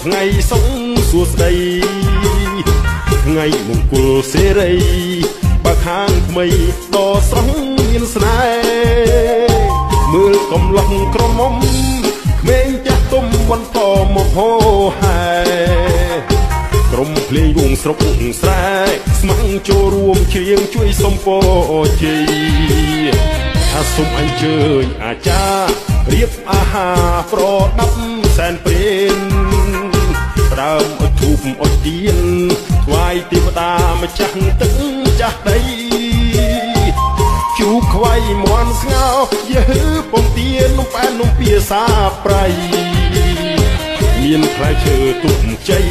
ថ្ងៃសុខសួស្ដីថ្ងៃមង្គលសេរីបើខាងថ្មីដ៏ស្រស់មានស្នេហ៍មើលកំឡុងក្រមុំក្មេងចាស់ទុំបន្តមកហោហែក្រុមភ្លេងវងស្រុកស្រែស្ម័គ្រចូលរួមច្រៀងជួយសុំពរជ័យថាសូមអញ្ជើញអាចារ្យរៀបអាហារប្រដាប់សែនព្រេនដើមអុជធូបអុជទៀនថ្វាយទេវតាម្ចាស់ទឹកចាស់ដីជូបខ្វៃមន់ស្ងោយឺពងទៀននំប៉ែននំពៀសាប្រៃមានផ្លែឈើទុំជ័យ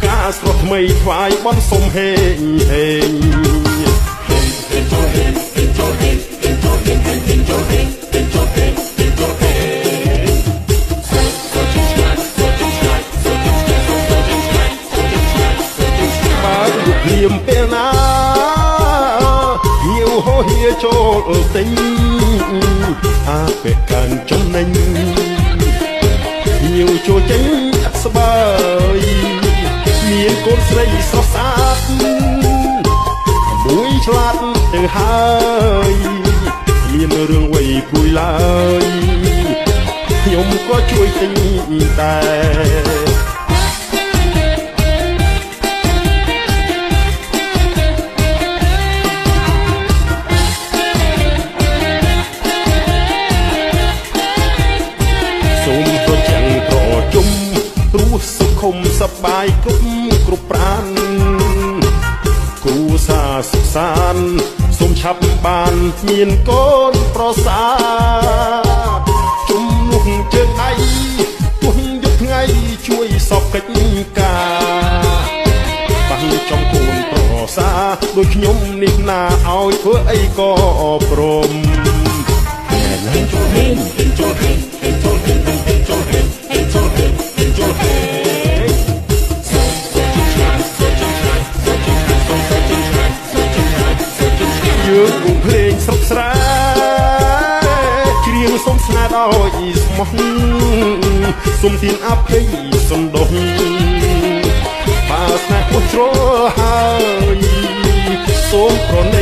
ការស្រស់ថ្មីថ្វាយបន់សុំហេងហេងៀមពេលណាញាវហោហៀចូលទិញអាពេលកាន់ចំណេញញាវចូលចេញស្បើយមានកូនស្រីស្រស់ស្អាតមួយឆ្លាតទៅហើយមានរឿងអ្វីព្រួយឡើយខ្ញុំក៏ជួយទិញដែរសុខុមសប្បាយគ្រប់ប្រានគ្រួសារសុខសាន្តសូមឆាប់បានមានកូនប្រសាជំនួសជើងដៃទោះយប់ថ្ងៃជួយសពកិច្ចការបាំងចំកូនប្រសាដូចខ្ញុំនេះណាឲ្យធ្វើអីក៏ព្រមចូលហេងចូលហេងចូលហេងចូលហេងចូលហេងចូលហេងយើងវងភ្លេងស្រុកស្រែច្រៀងសុំស្នេហ៍ដោយស្មោះសុំទានអភ័យសន្តោសបើស្នេហ៍ពុះជ្រុលហើយសូមប្រណី